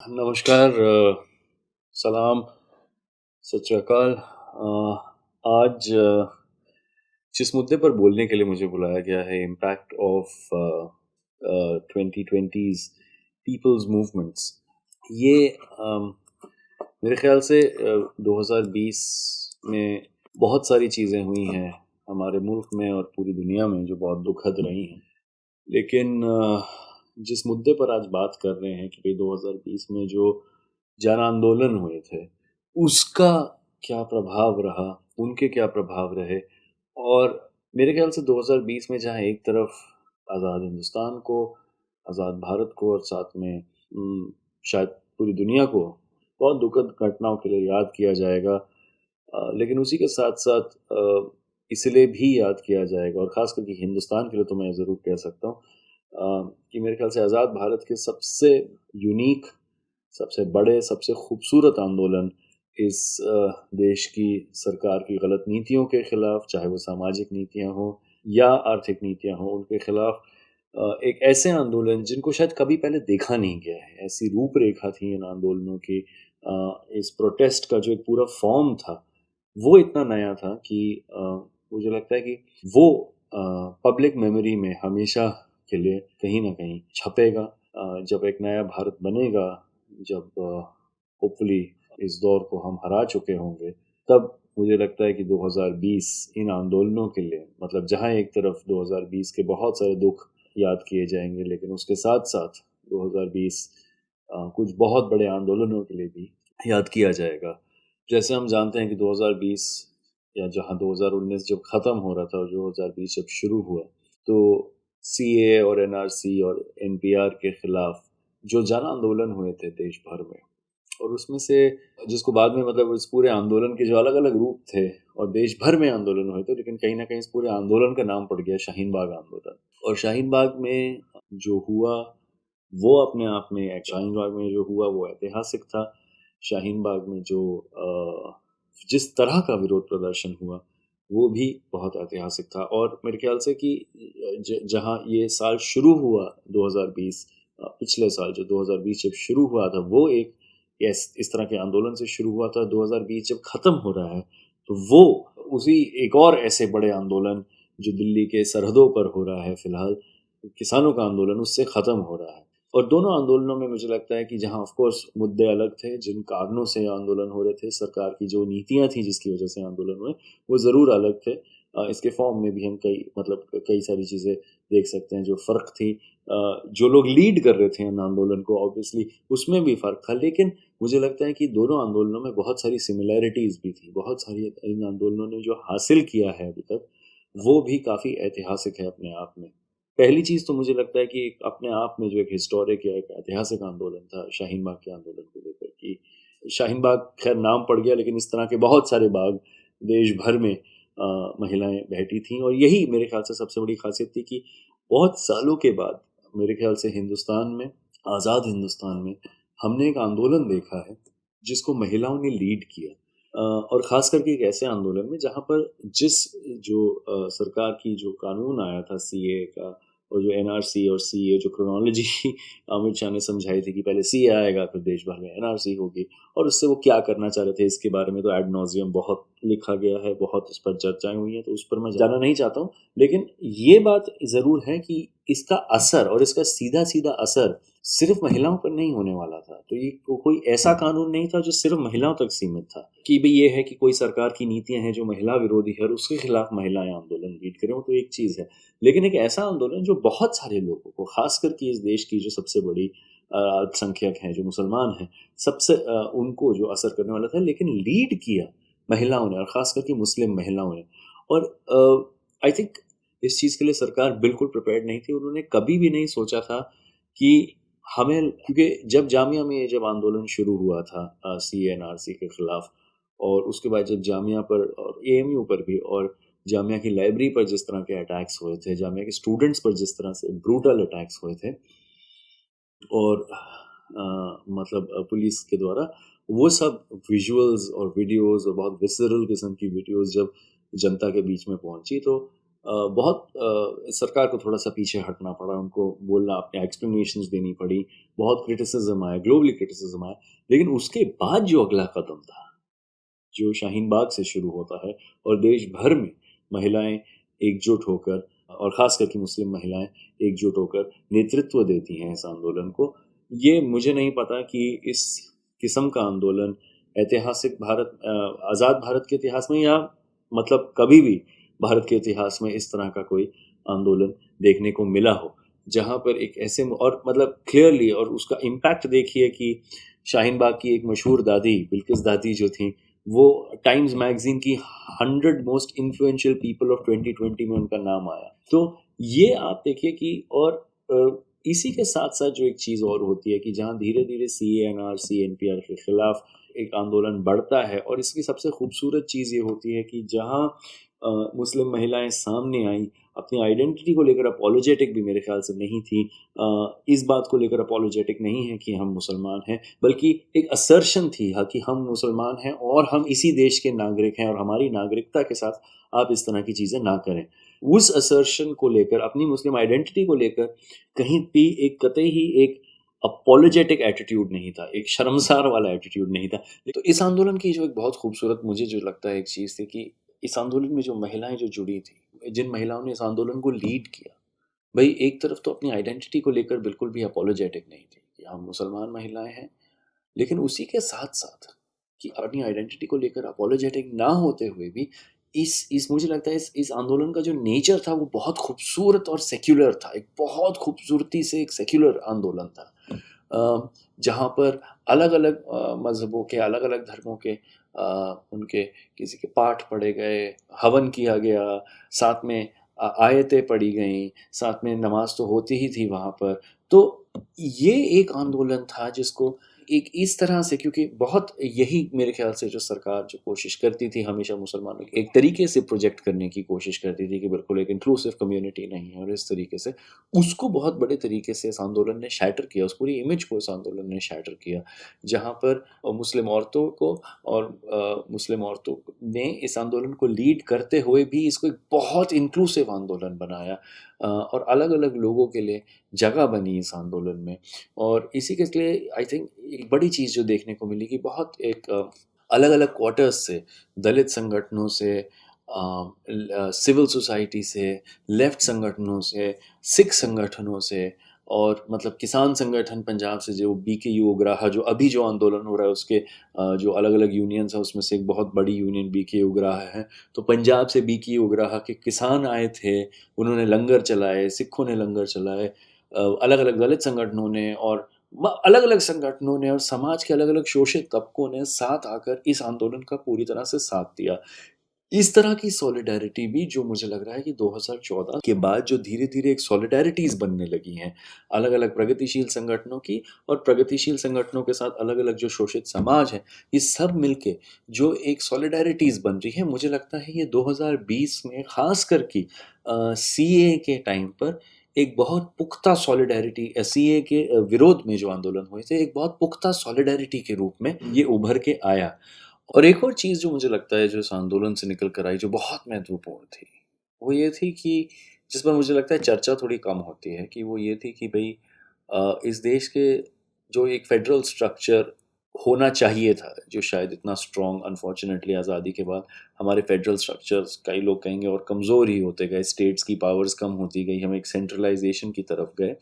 नमस्कार, सलाम, सत श्री अकाल। आज जिस मुद्दे पर बोलने के लिए मुझे बुलाया गया है, impact of 2020s peoples movements. ये मेरे ख्याल से 2020 में बहुत सारी चीज़ें हुई हैं हमारे मुल्क में और पूरी दुनिया में जो बहुत दुखद रही हैं। लेकिन जिस मुद्दे पर आज बात कर रहे हैं कि भाई 2020 में जो जन आंदोलन हुए थे, उसका क्या प्रभाव रहा, उनके क्या प्रभाव रहे। और मेरे ख्याल से 2020 में जहाँ एक तरफ आज़ाद हिंदुस्तान को, आज़ाद भारत को और साथ में शायद पूरी दुनिया को बहुत दुखद घटनाओं के लिए याद किया जाएगा, लेकिन उसी के साथ साथ इसलिए भी याद किया जाएगा और ख़ास करके हिंदुस्तान के लिए तो मैं ज़रूर कह सकता हूँ कि मेरे ख्याल से आज़ाद भारत के सबसे यूनिक, सबसे बड़े, सबसे खूबसूरत आंदोलन इस देश की सरकार की गलत नीतियों के खिलाफ, चाहे वो सामाजिक नीतियां हों या आर्थिक नीतियां हों, उनके खिलाफ एक ऐसे आंदोलन जिनको शायद कभी पहले देखा नहीं गया है। ऐसी रूपरेखा थी इन आंदोलनों की। इस प्रोटेस्ट का जो एक पूरा फॉर्म था वो इतना नया था कि मुझे लगता है कि वो पब्लिक मेमोरी में हमेशा के लिए कहीं ना कहीं छपेगा। जब एक नया भारत बनेगा, जब होपफुली इस दौर को हम हरा चुके होंगे, तब मुझे लगता है कि 2020 इन आंदोलनों के लिए, मतलब जहां एक तरफ 2020 के बहुत सारे दुख याद किए जाएंगे, लेकिन उसके साथ साथ 2020 कुछ बहुत बड़े आंदोलनों के लिए भी याद किया जाएगा। जैसे हम जानते हैं कि 2020 या जहां 2019 जब ख़त्म हो रहा था और 2020 जब शुरू हुआ, तो सीए और एनआरसी और एनपीआर के खिलाफ जो जन आंदोलन हुए थे देश भर में, और उसमें से जिसको बाद में, मतलब इस पूरे आंदोलन के जो अलग अलग रूप थे और देश भर में आंदोलन हुए थे, लेकिन कहीं ना कहीं इस पूरे आंदोलन का नाम पड़ गया शाहीन बाग आंदोलन। और शाहीन बाग में जो हुआ वो अपने आप में, शाहीन बाग में जो हुआ वो ऐतिहासिक था। शाहीन बाग में जो जिस तरह का विरोध प्रदर्शन हुआ वो भी बहुत ऐतिहासिक था। और मेरे ख्याल से कि जहां ये साल शुरू हुआ 2020, पिछले साल जो 2020 जब शुरू हुआ था, वो एक इस तरह के आंदोलन से शुरू हुआ था। 2020 जब खत्म हो रहा है तो वो उसी एक और ऐसे बड़े आंदोलन जो दिल्ली के सरहदों पर हो रहा है फिलहाल, किसानों का आंदोलन, उससे ख़त्म हो रहा है। और दोनों आंदोलनों में मुझे लगता है कि जहां ऑफ कोर्स मुद्दे अलग थे, जिन कारणों से आंदोलन हो रहे थे, सरकार की जो नीतियां थी जिसकी वजह से आंदोलन हुए, वो ज़रूर अलग थे। इसके फॉर्म में भी हम कई सारी चीज़ें देख सकते हैं जो फ़र्क थी। जो लोग लीड कर रहे थे इन आंदोलन को, ऑब्वियसली उसमें भी फ़र्क था, लेकिन मुझे लगता है कि दोनों आंदोलनों में बहुत सारी सिमिलैरिटीज़ भी थी। बहुत सारी इन आंदोलनों ने जो हासिल किया है अभी तक, वो भी काफ़ी ऐतिहासिक है अपने आप में। पहली चीज़ तो मुझे लगता है कि अपने आप में जो एक हिस्टोरिक या एक ऐतिहासिक आंदोलन था शाहीन बाग के आंदोलन को लेकर, कि शाहीन बाग खैर नाम पड़ गया, लेकिन इस तरह के बहुत सारे बाग देश भर में महिलाएं बैठी थीं। और यही मेरे ख्याल से सबसे बड़ी खासियत थी कि बहुत सालों के बाद मेरे ख्याल से हिंदुस्तान में, आज़ाद हिंदुस्तान में, हमने एक आंदोलन देखा है जिसको महिलाओं ने लीड किया। और ख़ास करके एक ऐसे आंदोलन में जहाँ पर जो सरकार की जो कानून आया था सीए का, और जो एनआरसी और सीए जो क्रोनोलॉजी अमित शाह ने समझाई थी कि पहले सीए आएगा फिर देश भर में एनआरसी होगी, और उससे वो क्या करना चाह रहे थे इसके बारे में तो एड नॉजियम बहुत लिखा गया है, बहुत इस पर चर्चाएं हुई हैं, तो उस पर मैं जाना नहीं चाहता हूँ। लेकिन ये बात ज़रूर है कि इसका असर, और इसका सीधा सीधा असर सिर्फ महिलाओं पर नहीं होने वाला था। तो ये कोई ऐसा कानून नहीं था जो सिर्फ महिलाओं तक सीमित था कि भाई ये है कि कोई सरकार की नीतियां हैं जो महिला विरोधी है और उसके खिलाफ महिलाएं आंदोलन लीड करें, तो एक चीज़ है। लेकिन एक ऐसा आंदोलन जो बहुत सारे लोगों को, खास करके इस देश की जो सबसे बड़ी अल्पसंख्यक हैं, जो मुसलमान हैं, सबसे उनको जो असर करने वाला था, लेकिन लीड किया महिलाओं ने, और ख़ास करके मुस्लिम महिलाओं ने। और आई थिंक इस चीज़ के लिए सरकार बिल्कुल प्रिपेयर्ड नहीं थी। उन्होंने कभी भी नहीं सोचा था कि हमें, क्योंकि जब जब आंदोलन शुरू हुआ था CNRC के खिलाफ, और उसके बाद जब जामिया पर और AMU पर भी, और जामिया की लाइब्रेरी पर जिस तरह के अटैक्स हुए थे, जामिया के स्टूडेंट्स पर जिस तरह से ब्रूटल अटैक्स हुए थे, और पुलिस के द्वारा, वो सब विजुअल्स और वीडियोस और बहुत विसरल किस्म की वीडियोस जब जनता के बीच में पहुंची, तो बहुत सरकार को थोड़ा सा पीछे हटना पड़ा, उनको बोलना, अपने एक्सप्लेनेशंस देनी पड़ी, बहुत क्रिटिसिज्म आया, ग्लोबली क्रिटिसिज्म आया। लेकिन उसके बाद जो अगला कदम था, जो शाहीन बाग से शुरू होता है और देश भर में महिलाएं एकजुट होकर, और ख़ास करके मुस्लिम महिलाएं एकजुट होकर नेतृत्व देती हैं इस आंदोलन को, ये मुझे नहीं पता कि इस किस्म का आंदोलन ऐतिहासिक भारत, आज़ाद भारत के इतिहास में, या मतलब कभी भी भारत के इतिहास में इस तरह का कोई आंदोलन देखने को मिला हो, जहाँ पर एक ऐसे, और मतलब क्लियरली, और उसका इम्पैक्ट देखिए कि शाहीन बाग की एक मशहूर दादी, बिल्किस दादी जो थी, वो टाइम्स मैगजीन की 100 मोस्ट इन्फ्लुएंशियल पीपल ऑफ 2020 में उनका नाम आया। तो ये आप देखिए कि, और इसी के साथ साथ जो एक चीज़ और होती है कि जहाँ धीरे धीरे CANRC NPR के खिलाफ एक आंदोलन बढ़ता है, और इसकी सबसे खूबसूरत चीज़ ये होती है कि जहाँ मुस्लिम महिलाएं सामने आई, अपनी आइडेंटिटी को लेकर अपॉलोजेटिक भी मेरे ख्याल से नहीं थी, इस बात को लेकर अपॉलोजेटिक नहीं है कि हम मुसलमान हैं, बल्कि एक असर्शन थी कि हम मुसलमान हैं और हम इसी देश के नागरिक हैं, और हमारी नागरिकता के साथ आप इस तरह की चीज़ें ना करें। उस असर्शन को लेकर, अपनी मुस्लिम आइडेंटिटी को लेकर कहीं भी एक कतई ही एक अपॉलोजेटिक एटीट्यूड नहीं था, एक शर्मसार वाला एटीट्यूड नहीं था। तो इस आंदोलन की जो एक बहुत खूबसूरत, मुझे जो लगता है एक चीज़ थी कि इस आंदोलन में जो महिलाएं जो जुड़ी थी, जिन महिलाओं ने इस आंदोलन को लीड किया, भाई एक तरफ तो अपनी आइडेंटिटी को लेकर बिल्कुल भी अपॉलोजेटिक नहीं थी कि हम मुसलमान महिलाएं हैं, लेकिन उसी के साथ साथ कि अपनी आइडेंटिटी को लेकर अपॉलोजेटिक ना होते हुए भी इस मुझे लगता है इस आंदोलन का जो नेचर था वो बहुत खूबसूरत और सेक्युलर था, एक बहुत खूबसूरती से एक सेक्युलर आंदोलन था, जहाँ पर अलग अलग मज़हबों के, अलग अलग धर्मों के उनके किसी के पाठ पढ़े गए, हवन किया गया, साथ में आयतें पढ़ी गईं, साथ में नमाज तो होती ही थी वहाँ पर। तो ये एक आंदोलन था जिसको एक इस तरह से, क्योंकि बहुत यही मेरे ख्याल से जो सरकार जो कोशिश करती थी हमेशा मुसलमानों की एक तरीके से प्रोजेक्ट करने की कोशिश करती थी कि बिल्कुल एक इंक्लूसिव कम्युनिटी नहीं है, और इस तरीके से उसको बहुत बड़े तरीके से इस आंदोलन ने शैटर किया, उस पूरी इमेज को इस आंदोलन ने शैटर किया, जहाँ पर मुस्लिम औरतों को, और मुस्लिम औरतों ने इस आंदोलन को लीड करते हुए भी इसको एक बहुत इंक्लूसिव आंदोलन बनाया, और अलग अलग लोगों के लिए जगह बनी इस आंदोलन में। और इसी के लिए आई थिंक एक बड़ी चीज़ जो देखने को मिली कि बहुत एक अलग अलग क्वार्टर्स से, दलित संगठनों से, सिविल सोसाइटी से, लेफ्ट संगठनों से, सिख संगठनों से, और मतलब किसान संगठन पंजाब से, जो BKU उग्राहा, जो अभी जो आंदोलन हो रहा है उसके जो अलग अलग यूनियंस हैं उसमें से एक बहुत बड़ी यूनियन BKU उग्राहा है, तो पंजाब से BKU उग्राहा के किसान आए थे, उन्होंने लंगर चलाए, सिखों ने लंगर चलाए, अलग अलग दलित संगठनों ने, और अलग अलग संगठनों ने, और समाज के अलग अलग शोषित तबकों ने साथ आकर इस आंदोलन का पूरी तरह से साथ दिया। इस तरह की सॉलिडारिटी भी, जो मुझे लग रहा है कि 2014 के बाद जो धीरे धीरे एक सॉलिडारिटीज बनने लगी हैं अलग अलग प्रगतिशील संगठनों की, और प्रगतिशील संगठनों के साथ अलग अलग जो शोषित समाज है, ये सब मिलके जो एक सॉलिडारिटीज बन रही है, मुझे लगता है ये 2020 में खास करके CA के टाइम पर एक बहुत पुख्ता सॉलिडारिटी, CA के विरोध में जो आंदोलन हुए थे, एक बहुत पुख्ता सॉलिडारिटी के रूप में ये उभर के आया। और एक और चीज़ जो मुझे लगता है जो इस आंदोलन से निकल कर आई, जो बहुत महत्वपूर्ण थी, वो ये थी कि जिस पर मुझे लगता है चर्चा थोड़ी कम होती है, कि वो ये थी कि भई इस देश के जो एक फेडरल स्ट्रक्चर होना चाहिए था, जो शायद इतना स्ट्रॉन्ग, अनफॉर्चुनेटली आज़ादी के बाद हमारे फेडरल स्ट्रक्चर्स कई लोग कहेंगे और कमज़ोर ही होते गए, स्टेट्स की पावर्स कम होती गई, हम एक सेंट्रलाइजेशन की तरफ गए।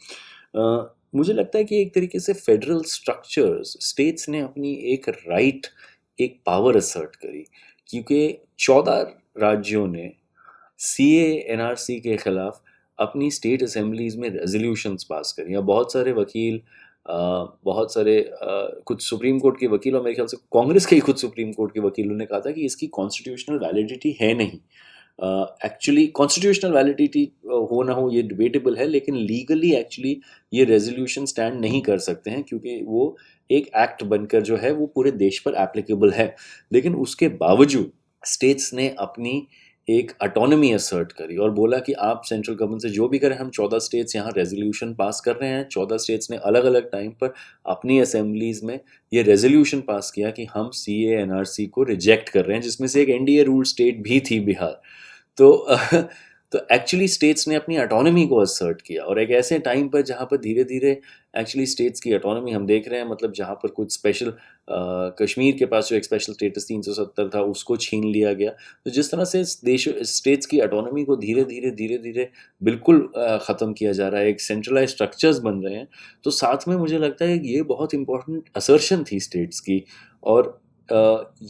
मुझे लगता है कि एक तरीके से फेडरल स्ट्रक्चर्स, स्टेट्स ने अपनी एक राइट, एक पावर असर्ट करी, क्योंकि 14 राज्यों ने CA-NRC के खिलाफ अपनी स्टेट असेंबलीज में रेजोल्यूशंस पास करी। अब बहुत सारे वकील, बहुत सारे कुछ सुप्रीम कोर्ट के वकील, और मेरे ख्याल से कांग्रेस के ही कुछ सुप्रीम कोर्ट के वकीलों ने कहा था कि इसकी कॉन्स्टिट्यूशनल वैलिडिटी है नहीं। एक्चुअली कॉन्स्टिट्यूशनल वैलिडिटी हो ना हो ये डिबेटेबल है, लेकिन लीगली एक्चुअली ये रेजोल्यूशन स्टैंड नहीं कर सकते हैं, क्योंकि वो एक एक्ट बनकर जो है वो पूरे देश पर एप्लीकेबल है। लेकिन उसके बावजूद स्टेट्स ने अपनी एक ऑटोनॉमी असर्ट करी और बोला कि आप सेंट्रल गवर्नमेंट से जो भी करें, हम 14 स्टेट्स यहाँ रेजोल्यूशन पास कर रहे हैं। 14 स्टेट्स ने अलग अलग टाइम पर अपनी असेंबलीज में ये रेजोल्यूशन पास किया कि हम CA-NRC को रिजेक्ट कर रहे हैं, जिसमें से एक NDA रूल स्टेट भी थी, बिहार। तो तो एक्चुअली स्टेट्स ने अपनी ऑटोनॉमी को असर्ट किया, और एक ऐसे टाइम पर जहाँ पर धीरे धीरे एक्चुअली स्टेट्स की ऑटोनॉमी हम देख रहे हैं, मतलब जहाँ पर कुछ स्पेशल कश्मीर के पास जो एक स्पेशल स्टेटस 370 था उसको छीन लिया गया। तो जिस तरह से देश स्टेट्स की ऑटोनॉमी को धीरे धीरे बिल्कुल ख़त्म किया जा रहा है, एक सेंट्रलाइज स्ट्रक्चर्स बन रहे हैं, तो साथ में मुझे लगता है कि ये बहुत इंपॉर्टेंट असर्शन थी स्टेट्स की। और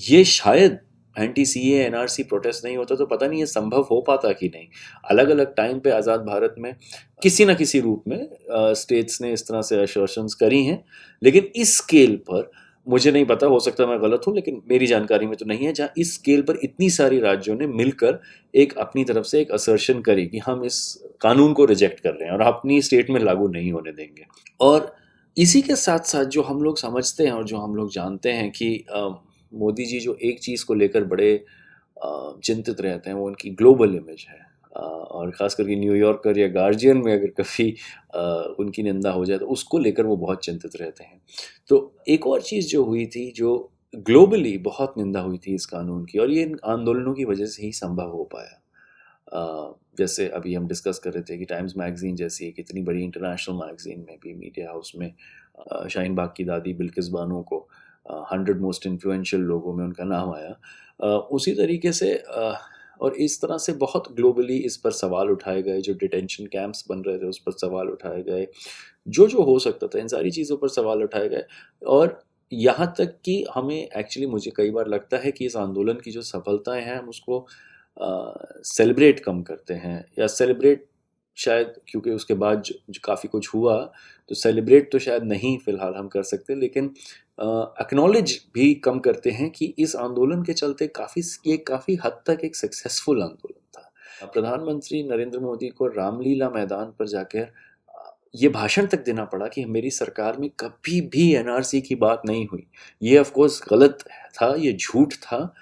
ये शायद एंटी सी ए एनआरसी प्रोटेस्ट नहीं होता तो पता नहीं ये संभव हो पाता कि नहीं। अलग अलग टाइम पे आज़ाद भारत में किसी न किसी रूप में स्टेट्स ने इस तरह से असर्शंस करी हैं, लेकिन इस स्केल पर मुझे नहीं पता, हो सकता मैं गलत हूँ, लेकिन मेरी जानकारी में तो नहीं है जहाँ इस स्केल पर इतनी सारी राज्यों ने मिलकर एक अपनी तरफ से एक असर्शन करी कि हम इस कानून को रिजेक्ट कर रहे हैं और अपनी स्टेट में लागू नहीं होने देंगे। और इसी के साथ साथ जो हम लोग समझते हैं और जो हम लोग जानते हैं कि मोदी जी जो एक चीज़ को लेकर बड़े चिंतित रहते हैं वो उनकी ग्लोबल इमेज है। और ख़ास करके न्यूयॉर्कर या गार्जियन में अगर कभी उनकी निंदा हो जाए तो उसको लेकर वो बहुत चिंतित रहते हैं। तो एक और चीज़ जो हुई थी, जो ग्लोबली बहुत निंदा हुई थी इस कानून की, और ये इन आंदोलनों की वजह से ही संभव हो पाया। जैसे अभी हम डिस्कस कर रहे थे कि टाइम्स मैगज़ीन जैसी एक इतनी बड़ी इंटरनेशनल मैगज़ीन में भी, मीडिया हाउस में शाहीन बाग की दादी बिल्किस बानो को 100 मोस्ट इन्फ्लुएंशियल लोगों में उनका नाम आया। उसी तरीके से और इस तरह से बहुत ग्लोबली इस पर सवाल उठाए गए, जो डिटेंशन कैंप्स बन रहे थे उस पर सवाल उठाए गए, जो हो सकता था इन सारी चीज़ों पर सवाल उठाए गए। और यहाँ तक कि हमें एक्चुअली, मुझे कई बार लगता है कि इस आंदोलन की जो सफलताएं हैं हम उसको सेलिब्रेट कम करते हैं, या सेलिब्रेट शायद, क्योंकि उसके बाद जो काफ़ी कुछ हुआ, तो सेलिब्रेट तो शायद नहीं फ़िलहाल हम कर सकते, लेकिन एक्नॉलेज भी कम करते हैं कि इस आंदोलन के चलते ये काफ़ी हद तक एक सक्सेसफुल आंदोलन था। प्रधानमंत्री नरेंद्र मोदी को रामलीला मैदान पर जाकर ये भाषण तक देना पड़ा कि मेरी सरकार में कभी भी एनआरसी की बात नहीं हुई। ये ऑफ कोर्स गलत था, ये झूठ था।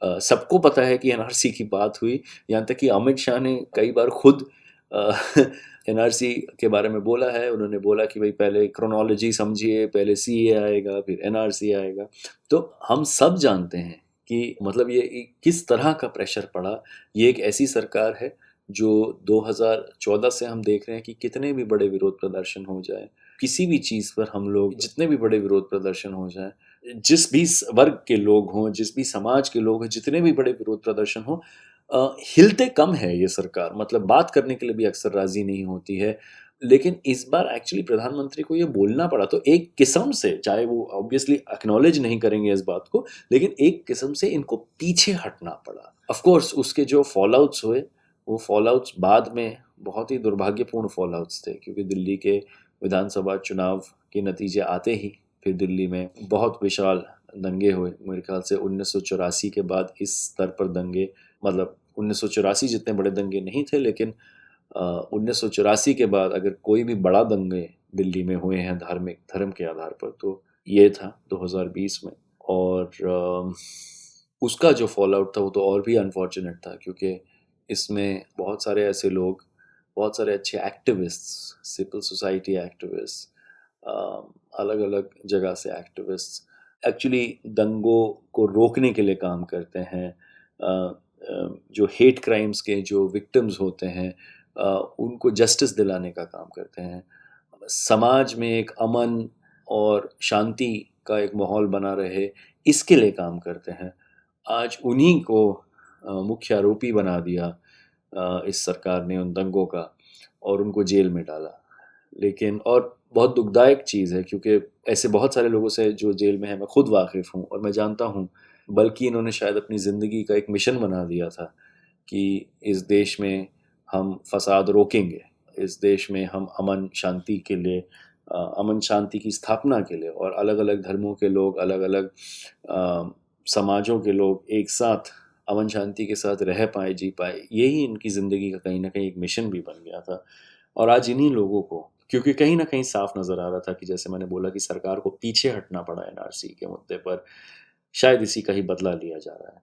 सबको पता है कि एनआरसी की बात हुई। यहाँ तक कि अमित शाह ने कई बार खुद एनआरसी के बारे में बोला है। उन्होंने बोला कि भाई पहले क्रोनोलॉजी समझिए, पहले सीए आएगा फिर एनआरसी आएगा। तो हम सब जानते हैं कि मतलब ये किस तरह का प्रेशर पड़ा। ये एक ऐसी सरकार है जो 2014 से हम देख रहे हैं कि कितने भी बड़े विरोध प्रदर्शन हो जाए, किसी भी चीज़ पर हम लोग जितने भी बड़े विरोध प्रदर्शन हो जाए, जिस भी वर्ग के लोग हों, जिस भी समाज के लोग हों, जितने भी बड़े विरोध प्रदर्शन हो, हिलते कम है ये सरकार। मतलब बात करने के लिए भी अक्सर राजी नहीं होती है। लेकिन इस बार एक्चुअली प्रधानमंत्री को ये बोलना पड़ा, तो एक किस्म से, चाहे वो ऑब्वियसली एक्नॉलेज नहीं करेंगे इस बात को, लेकिन एक किस्म से इनको पीछे हटना पड़ा। ऑफ कोर्स उसके जो फॉल आउट्स हुए, वो फॉल आउट्स बाद में बहुत ही दुर्भाग्यपूर्ण फॉल आउट्स थे, क्योंकि दिल्ली के विधानसभा चुनाव के नतीजे आते ही फिर दिल्ली में बहुत विशाल दंगे हुए। मेरे ख्याल से 1984 के बाद इस स्तर पर दंगे, मतलब 1984 जितने बड़े दंगे नहीं थे, लेकिन 1984 के बाद अगर कोई भी बड़ा दंगे दिल्ली में हुए हैं धार्मिक धर्म के आधार पर, तो ये था 2020 में। और उसका जो फॉल आउट था वो तो और भी अनफॉर्चुनेट था, क्योंकि इसमें बहुत सारे ऐसे लोग, बहुत सारे अच्छे एक्टिविस्ट, सिविल सोसाइटी एक्टिविस्ट, अलग अलग जगह से एक्टिविस्ट एक्चुअली दंगों को रोकने के लिए काम करते हैं। जो हेट क्राइम्स के जो विक्टिम्स होते हैं उनको जस्टिस दिलाने का काम करते हैं। समाज में एक अमन और शांति का एक माहौल बना रहे, इसके लिए काम करते हैं। आज उन्हीं को मुख्य आरोपी बना दिया इस सरकार ने उन दंगों का, और उनको जेल में डाला। लेकिन और बहुत दुखदायक चीज़ है, क्योंकि ऐसे बहुत सारे लोगों से जो जेल में है मैं खुद वाकिफ़ हूँ और मैं जानता हूँ, बल्कि इन्होंने शायद अपनी ज़िंदगी का एक मिशन बना दिया था कि इस देश में हम फसाद रोकेंगे, इस देश में हम अमन शांति के लिए, अमन शांति की स्थापना के लिए, और अलग अलग धर्मों के लोग, अलग अलग समाजों के लोग एक साथ अमन शांति के साथ रह पाए, जी पाए, यही इनकी ज़िंदगी का कहीं ना कहीं एक मिशन भी बन गया था। और आज इन्हीं लोगों को, क्योंकि कहीं ना कहीं साफ नज़र आ रहा था कि जैसे मैंने बोला कि सरकार को पीछे हटना पड़ा एनआरसी के मुद्दे पर, शायद इसी का ही बदला लिया जा रहा है।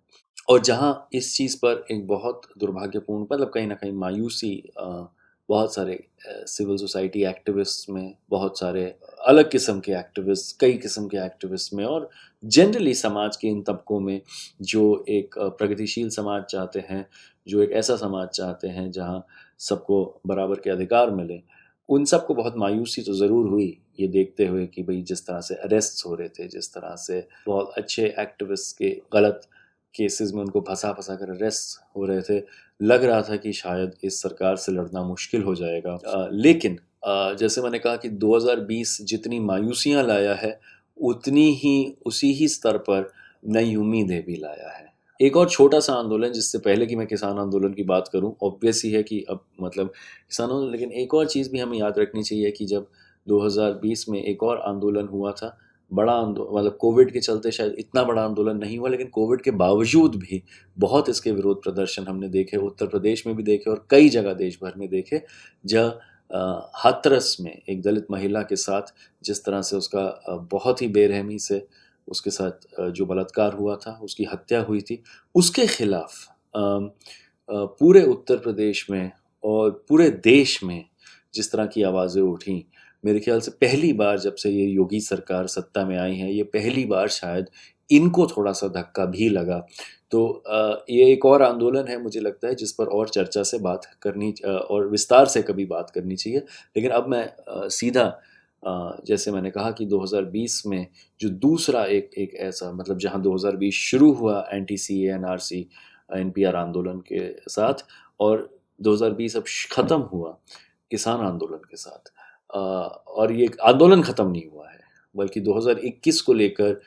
और जहाँ इस चीज़ पर एक बहुत दुर्भाग्यपूर्ण, मतलब कहीं ना कहीं मायूसी बहुत सारे सिविल सोसाइटी एक्टिविस्ट में, बहुत सारे अलग किस्म के एक्टिविस्ट, कई किस्म के एक्टिविस्ट में, और जनरली समाज के इन तबकों में जो एक प्रगतिशील समाज चाहते हैं, जो एक ऐसा समाज चाहते हैं जहाँ सबको बराबर के अधिकार मिले, उन सबको बहुत मायूसी तो ज़रूर हुई ये देखते हुए कि भाई जिस तरह से अरेस्ट हो रहे थे, जिस तरह से बहुत अच्छे एक्टिविस्ट के गलत केसेस में उनको फंसा फंसा कर अरेस्ट हो रहे थे, लग रहा था कि शायद इस सरकार से लड़ना मुश्किल हो जाएगा। लेकिन जैसे मैंने कहा कि 2020 जितनी मायूसियाँ लाया है, उतनी ही उसी ही स्तर पर नई उम्मीदें भी लाया है। एक और छोटा सा आंदोलन, जिससे पहले कि मैं किसान आंदोलन की बात करूं, ऑब्वियस ही है कि अब मतलब किसान आंदोलन, लेकिन एक और चीज़ भी हमें याद रखनी चाहिए कि जब 2020 में एक और आंदोलन हुआ था, बड़ा आंदोलन, मतलब कोविड के चलते शायद इतना बड़ा आंदोलन नहीं हुआ, लेकिन कोविड के बावजूद भी बहुत इसके विरोध प्रदर्शन हमने देखे, उत्तर प्रदेश में भी देखे और कई जगह देश भर में देखे, जहाँ हाथरस में एक दलित महिला के साथ जिस तरह से उसका बहुत ही बेरहमी से उसके साथ जो बलात्कार हुआ था, उसकी हत्या हुई थी, उसके खिलाफ पूरे उत्तर प्रदेश में और पूरे देश में जिस तरह की आवाज़ें उठी, मेरे ख्याल से पहली बार जब से ये योगी सरकार सत्ता में आई है, ये पहली बार शायद इनको थोड़ा सा धक्का भी लगा। तो ये एक और आंदोलन है, मुझे लगता है, जिस पर और चर्चा से बात करनी और विस्तार से कभी बात करनी चाहिए। लेकिन अब मैं सीधा जैसे मैंने कहा कि 2020 में जो दूसरा एक ऐसा, मतलब जहां 2020 शुरू हुआ एंटी सी एनआरसी एनपीआर आंदोलन के साथ, और 2020 अब ख़त्म हुआ किसान आंदोलन के साथ। और ये आंदोलन ख़त्म नहीं हुआ है, बल्कि 2021 को लेकर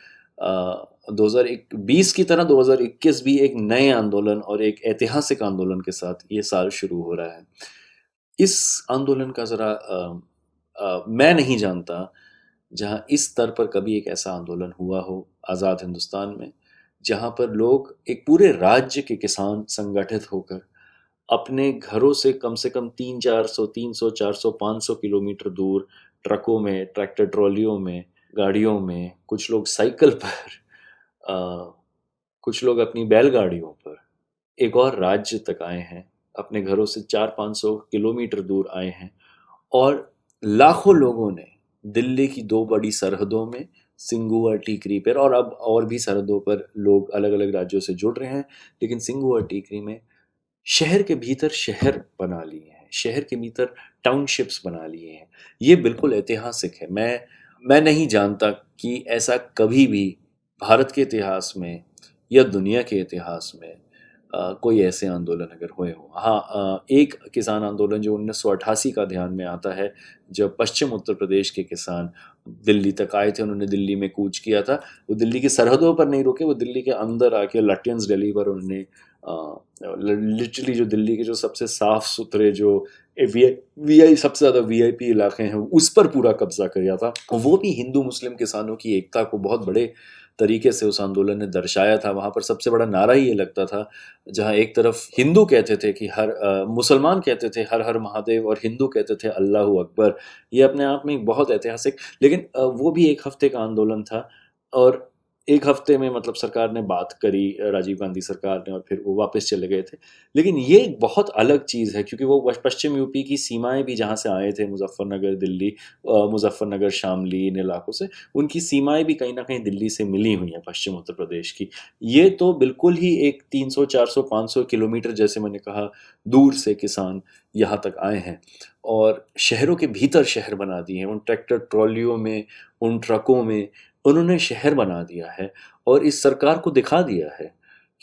2020 की तरह 2021 भी एक नए आंदोलन और एक ऐतिहासिक आंदोलन के साथ ये साल शुरू हो रहा है। इस आंदोलन का ज़रा मैं नहीं जानता जहाँ इस स्तर पर कभी एक ऐसा आंदोलन हुआ हो आज़ाद हिंदुस्तान में, जहाँ पर लोग, एक पूरे राज्य के किसान संगठित होकर अपने घरों से कम 300-400 किलोमीटर दूर ट्रकों में, ट्रैक्टर ट्रॉलियों में, गाड़ियों में, कुछ लोग साइकिल पर, कुछ लोग अपनी बैलगाड़ियों पर एक और राज्य तक आए हैं, अपने घरों से 400-500 किलोमीटर दूर आए हैं, और लाखों लोगों ने दिल्ली की दो बड़ी सरहदों में, सिंघू और टीकरी पर, और अब और भी सरहदों पर लोग अलग अलग राज्यों से जुड़ रहे हैं, लेकिन सिंघू और टीकरी में शहर के भीतर शहर बना लिए हैं, शहर के भीतर टाउनशिप्स बना लिए हैं। ये बिल्कुल ऐतिहासिक है। मैं नहीं जानता कि ऐसा कभी भी भारत के इतिहास में या दुनिया के इतिहास में कोई ऐसे आंदोलन अगर हुए हों। हाँ, एक किसान आंदोलन जो 1988 का ध्यान में आता है, जब पश्चिम उत्तर प्रदेश के किसान दिल्ली तक आए थे, उन्होंने दिल्ली में कूच किया था। वो दिल्ली की सरहदों पर नहीं रुके, वो दिल्ली के अंदर आके लट्टियंस गली पर उन्होंने लिटरली जो दिल्ली के जो सबसे साफ सुथरे, जो वी सबसे ज़्यादा वीआईपी इलाके हैं, उस पर पूरा कब्जा किया था। वो भी हिंदू मुस्लिम किसानों की एकता को बहुत बड़े तरीके से उस आंदोलन ने दर्शाया था। वहाँ पर सबसे बड़ा नारा ही ये लगता था, जहाँ एक तरफ हिंदू कहते थे कि मुसलमान कहते थे हर हर महादेव, और हिंदू कहते थे अल्लाहू अकबर। ये अपने आप में एक बहुत ऐतिहासिक, लेकिन वो भी एक हफ्ते का आंदोलन था, और एक हफ्ते में मतलब सरकार ने बात करी, राजीव गांधी सरकार ने, और फिर वो वापस चले गए थे। लेकिन ये एक बहुत अलग चीज़ है, क्योंकि वो पश्चिम यूपी की सीमाएं भी जहाँ से आए थे, मुजफ्फरनगर दिल्ली, मुजफ्फरनगर शामली, इन इलाकों से, उनकी सीमाएं भी कहीं ना कहीं दिल्ली से मिली हुई हैं, पश्चिम उत्तर प्रदेश की। ये तो बिल्कुल ही एक 300, 400, 500 किलोमीटर, जैसे मैंने कहा, दूर से किसान यहाँ तक आए हैं, और शहरों के भीतर शहर बना दिए हैं। उन ट्रैक्टर ट्रॉलियों में, उन ट्रकों में उन्होंने शहर बना दिया है, और इस सरकार को दिखा दिया है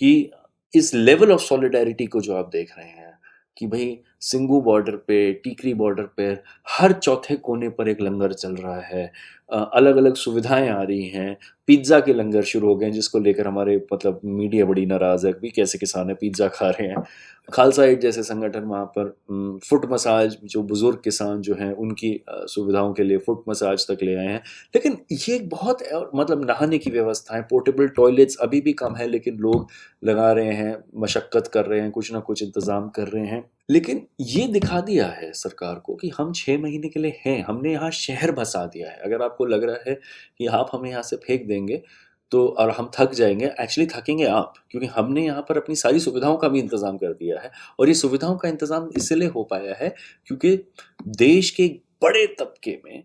कि इस लेवल ऑफ सॉलिडारिटी को जो आप देख रहे हैं, कि भाई सिंघू बॉर्डर पे, टीकरी बॉर्डर पे हर चौथे कोने पर एक लंगर चल रहा है, अलग अलग सुविधाएं आ रही हैं, पिज्ज़ा के लंगर शुरू हो गए हैं, जिसको लेकर हमारे मतलब मीडिया बड़ी नाराज़ है कि कैसे किसान है पिज्ज़ा खा रहे हैं। खालसा एड जैसे संगठन वहाँ पर फुट मसाज, जो बुज़ुर्ग किसान जो हैं उनकी सुविधाओं के लिए फुट मसाज तक ले आए हैं। लेकिन ये एक बहुत मतलब नहाने की व्यवस्थाएं, पोर्टेबल टॉयलेट्स अभी भी कम है, लेकिन लोग लगा रहे हैं, मशक्क़त कर रहे हैं, कुछ ना कुछ इंतज़ाम कर रहे हैं। लेकिन ये दिखा दिया है सरकार को कि हम 6 महीने के लिए हैं, हमने यहाँ शहर बसा दिया है। अगर आपको लग रहा है कि आप हमें यहाँ से फेंक देंगे, तो और हम थक जाएंगे, एक्चुअली थकेंगे आप, क्योंकि हमने यहाँ पर अपनी सारी सुविधाओं का भी इंतज़ाम कर दिया है। और ये सुविधाओं का इंतज़ाम इसलिए हो पाया है क्योंकि देश के बड़े तबके में,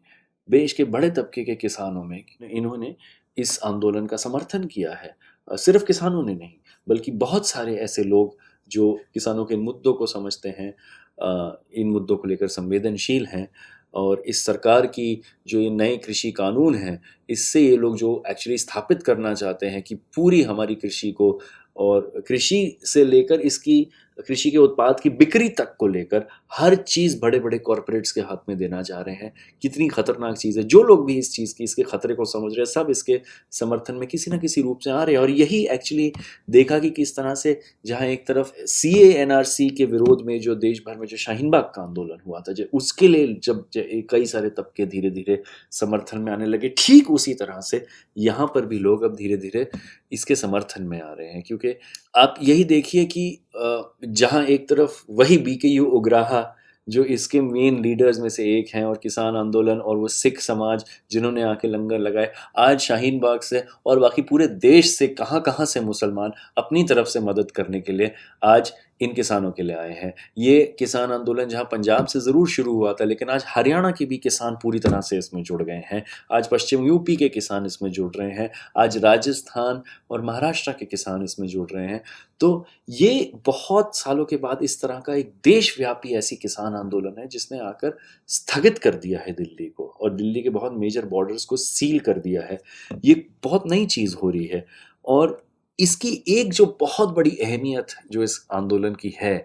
देश के बड़े तबके के किसानों में इन्होंने इस आंदोलन का समर्थन किया है। सिर्फ किसानों ने नहीं, बल्कि बहुत सारे ऐसे लोग जो किसानों के इन मुद्दों को समझते हैं, इन मुद्दों को लेकर संवेदनशील हैं, और इस सरकार की जो ये नए कृषि कानून हैं, इससे ये लोग जो एक्चुअली स्थापित करना चाहते हैं कि पूरी हमारी कृषि को, और कृषि से लेकर इसकी कृषि के उत्पाद की बिक्री तक को लेकर हर चीज़ बड़े बड़े कॉरपोरेट्स के हाथ में देना चाह रहे हैं। कितनी खतरनाक चीज़ है। जो लोग भी इस चीज़ की, इसके खतरे को समझ रहे हैं, सब इसके समर्थन में किसी ना किसी रूप से आ रहे हैं। और यही एक्चुअली देखा कि किस तरह से, जहाँ एक तरफ CA-NRC के विरोध में जो देश भर में जो शाहीन बाग का आंदोलन हुआ था, उसके लिए जब कई सारे तबके धीरे धीरे समर्थन में आने लगे, ठीक उसी तरह से यहाँ पर भी लोग अब धीरे धीरे इसके समर्थन में आ रहे हैं। क्योंकि आप यही देखिए कि जहाँ एक तरफ वही BKU उग्राहा, जो इसके मेन लीडर्स में से एक हैं, और किसान आंदोलन, और वो सिख समाज जिन्होंने आके लंगर लगाए, आज शाहीन बाग से और बाकी पूरे देश से कहाँ कहाँ से मुसलमान अपनी तरफ से मदद करने के लिए आज इन किसानों के लिए आए हैं। ये किसान आंदोलन जहाँ पंजाब से ज़रूर शुरू हुआ था, लेकिन आज हरियाणा के भी किसान पूरी तरह से इसमें जुड़ गए हैं। आज पश्चिम यूपी के किसान इसमें जुड़ रहे हैं। आज राजस्थान और महाराष्ट्र के किसान इसमें जुड़ रहे हैं। तो ये बहुत सालों के बाद इस तरह का एक देशव्यापी ऐसी किसान आंदोलन है जिसने आकर स्थगित कर दिया है दिल्ली को, और दिल्ली के बहुत मेजर बॉर्डर्स को सील कर दिया है। ये बहुत नई चीज़ हो रही है। और इसकी एक जो बहुत बड़ी अहमियत जो इस आंदोलन की है,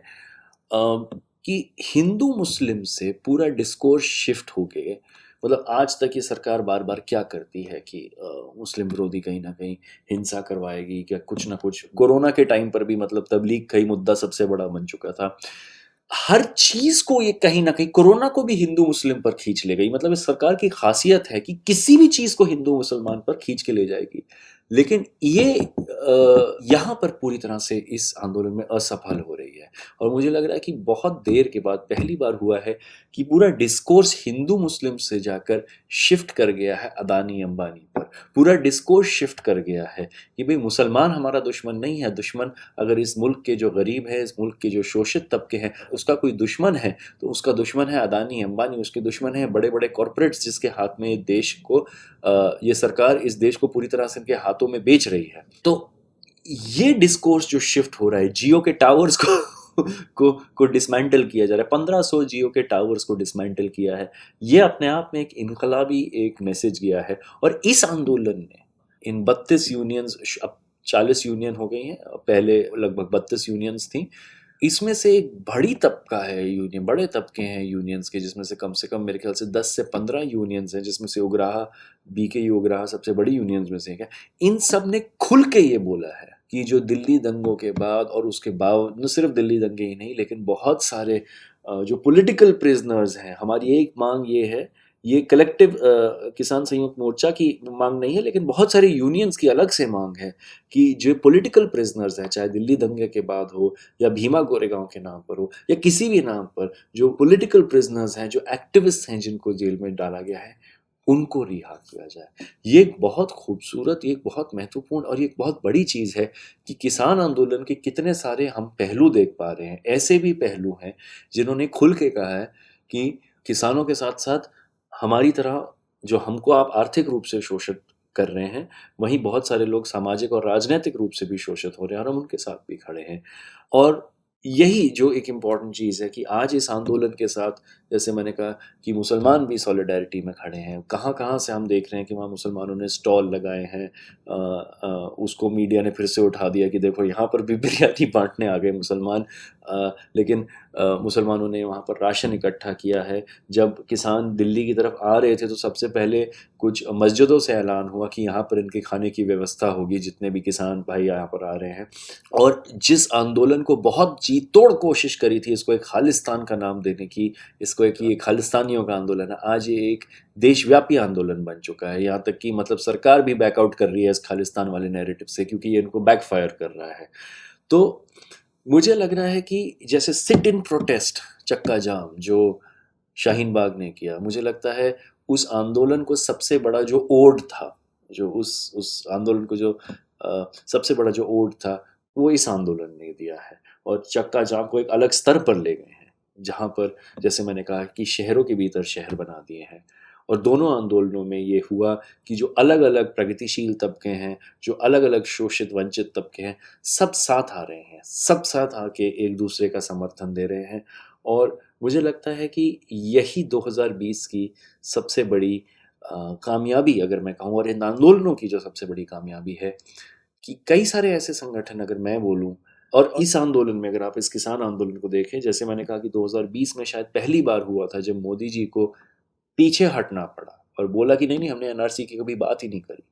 कि हिंदू मुस्लिम से पूरा डिस्कोर्स शिफ्ट हो गए। मतलब आज तक ये सरकार बार बार क्या करती है कि मुस्लिम विरोधी कहीं ना कहीं हिंसा करवाएगी, क्या कुछ ना कुछ। कोरोना के टाइम पर भी मतलब तबलीग का ही मुद्दा सबसे बड़ा बन चुका था। हर चीज को ये कहीं ना कहीं, कोरोना को भी हिंदू मुस्लिम पर खींच ले गई। मतलब इस सरकार की खासियत है कि किसी भी चीज को हिंदू मुसलमान पर खींच के ले जाएगी। लेकिन ये यहाँ पर पूरी तरह से इस आंदोलन में असफल हो रही है। और मुझे लग रहा है कि बहुत देर के बाद पहली बार हुआ है कि पूरा डिस्कोर्स हिंदू मुस्लिम से जाकर शिफ्ट कर गया है अदानी अंबानी पर। पूरा डिस्कोर्स शिफ्ट कर गया है कि भाई मुसलमान हमारा दुश्मन नहीं है। दुश्मन अगर इस मुल्क के जो गरीब है, इस मुल्क के जो शोषित तबके हैं, उसका कोई दुश्मन है तो उसका दुश्मन है अदानी अंबानी, उसके दुश्मन है बड़े बड़े कॉरपोरेट्स जिसके हाथ में देश को, ये सरकार इस देश को पूरी तरह से इनके हाथों में बेच रही है। तो ये डिस्कोर्स जो शिफ्ट हो रहा है, जियो के टावर्स को डिसमेंटल किया जा रहा है, 1500 जियो के टावर्स को डिसमेंटल किया है। ये अपने आप में एक इनकलाबी एक मैसेज गया है। और इस आंदोलन ने इन 32 यूनियंस, अब 40 यूनियन हो गई हैं, पहले लगभग 32 यूनियंस थी। इसमें से एक बड़ी तबका है यूनियन, बड़े तबके हैं यूनियंस के, जिसमें से कम मेरे ख्याल से 10 से 15 यूनियंस हैं, जिसमें से उग्राहा, BKU उग्राहा सबसे बड़ी यूनियंस में से एक है। इन सब ने खुल के ये बोला है कि जो दिल्ली दंगों के बाद और उसके बाद, न सिर्फ दिल्ली दंगे ही नहीं, लेकिन बहुत सारे जो पॉलिटिकल प्रिजनर्स हैं, हमारी एक मांग ये है, ये कलेक्टिव किसान संयुक्त मोर्चा की मांग नहीं है, लेकिन बहुत सारे यूनियंस की अलग से मांग है कि जो पॉलिटिकल प्रिजनर्स हैं, चाहे दिल्ली दंगे के बाद हो या भीमा गोरेगांव के नाम पर हो या किसी भी नाम पर, जो पॉलिटिकल प्रिजनर्स हैं, जो एक्टिविस्ट हैं जिनको जेल में डाला गया है, उनको रिहा किया जाए। ये एक बहुत खूबसूरत, ये एक बहुत महत्वपूर्ण और ये एक बहुत बड़ी चीज़ है कि किसान आंदोलन के कितने सारे हम पहलू देख पा रहे हैं। ऐसे भी पहलू हैं जिन्होंने खुल के कहा है कि किसानों के साथ साथ हमारी तरह, जो हमको आप आर्थिक रूप से शोषित कर रहे हैं, वहीं बहुत सारे लोग सामाजिक और राजनीतिक रूप से भी शोषित हो रहे हैं, और हम उनके साथ भी खड़े हैं। और यही जो एक इम्पॉर्टेंट चीज़ है कि आज इस आंदोलन के साथ, जैसे मैंने कहा कि मुसलमान भी सॉलिडारिटी में खड़े हैं। कहाँ कहाँ से हम देख रहे हैं कि वहाँ मुसलमानों ने स्टॉल लगाए हैं। उसको मीडिया ने फिर से उठा दिया कि देखो यहाँ पर भी बिरयानी बांटने आ गए मुसलमान। लेकिन मुसलमानों ने वहाँ पर राशन इकट्ठा किया है। जब किसान दिल्ली की तरफ आ रहे थे तो सबसे पहले कुछ मस्जिदों से ऐलान हुआ कि यहाँ पर इनके खाने की व्यवस्था होगी, जितने भी किसान भाई यहाँ पर आ रहे हैं। और जिस आंदोलन को बहुत जी तोड़ कोशिश करी थी इसको एक खालिस्तान का नाम देने की, इसको एक ये खालिस्तानियों का आंदोलन है, आज ये एक देशव्यापी आंदोलन बन चुका है। यहाँ तक कि मतलब सरकार भी बैकआउट कर रही है इस खालिस्तान वाले नैरेटिव से, क्योंकि ये इनको बैकफायर कर रहा है। तो मुझे लग रहा है कि जैसे सिट इन प्रोटेस्ट चक्का जाम जो शाहीन बाग ने किया, मुझे लगता है उस आंदोलन को सबसे बड़ा जो ओड था जो उस आंदोलन को जो सबसे बड़ा जो ओट था वो इस आंदोलन ने दिया है, और चक्का जाम को एक अलग स्तर पर ले गए हैं, जहाँ पर जैसे मैंने कहा कि शहरों के भीतर शहर बना दिए हैं। और दोनों आंदोलनों में ये हुआ कि जो अलग अलग प्रगतिशील तबके हैं, जो अलग अलग शोषित वंचित तबके हैं, सब साथ आ रहे हैं, सब साथ आके एक दूसरे का समर्थन दे रहे हैं। और मुझे लगता है कि यही 2020 की सबसे बड़ी कामयाबी अगर मैं कहूँ, और इन आंदोलनों की जो सबसे बड़ी कामयाबी है कि कई सारे ऐसे संगठन अगर मैं बोलूँ, और इस आंदोलन में अगर आप इस किसान आंदोलन को देखें, जैसे मैंने कहा कि 2020 में शायद पहली बार हुआ था जब मोदी जी को पीछे हटना पड़ा और बोला कि नहीं नहीं, हमने एनआरसी की कभी बात ही नहीं करी।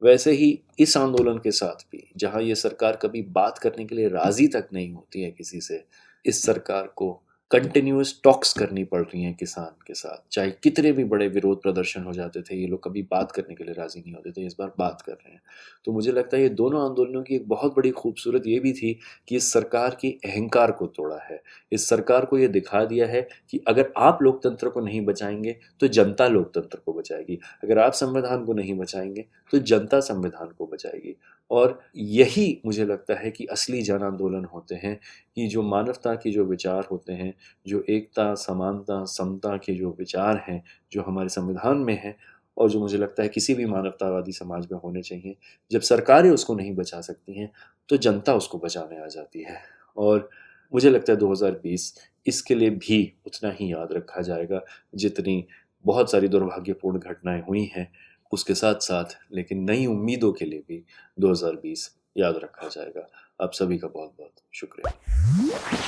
वैसे ही इस आंदोलन के साथ भी, जहां ये सरकार कभी बात करने के लिए राजी तक नहीं होती है किसी से, इस सरकार को कंटिन्यूअस टॉक्स करनी पड़ रही हैं किसान के साथ। चाहे कितने भी बड़े विरोध प्रदर्शन हो जाते थे, ये लोग कभी बात करने के लिए राजी नहीं होते थे, इस बार बात कर रहे हैं। तो मुझे लगता है ये दोनों आंदोलनों की एक बहुत बड़ी खूबसूरत ये भी थी कि इस सरकार की अहंकार को तोड़ा है। इस सरकार को ये दिखा दिया है कि अगर आप लोकतंत्र को नहीं बचाएंगे तो जनता लोकतंत्र को बचाएगी, अगर आप संविधान को नहीं बचाएंगे तो जनता संविधान को बचाएगी। और यही मुझे लगता है कि असली जन आंदोलन होते हैं, कि जो मानवता के जो विचार होते हैं, जो एकता, समानता, समता के जो विचार हैं, जो हमारे संविधान में हैं, और जो मुझे लगता है किसी भी मानवतावादी समाज में होने चाहिए, जब सरकारें उसको नहीं बचा सकती हैं तो जनता उसको बचाने आ जाती है। और मुझे लगता है 2020 इसके लिए भी उतना ही याद रखा जाएगा जितनी बहुत सारी दुर्भाग्यपूर्ण घटनाएं हुई हैं उसके साथ साथ, लेकिन नई उम्मीदों के लिए भी 2020 याद रखा जाएगा। आप सभी का बहुत बहुत शुक्रिया।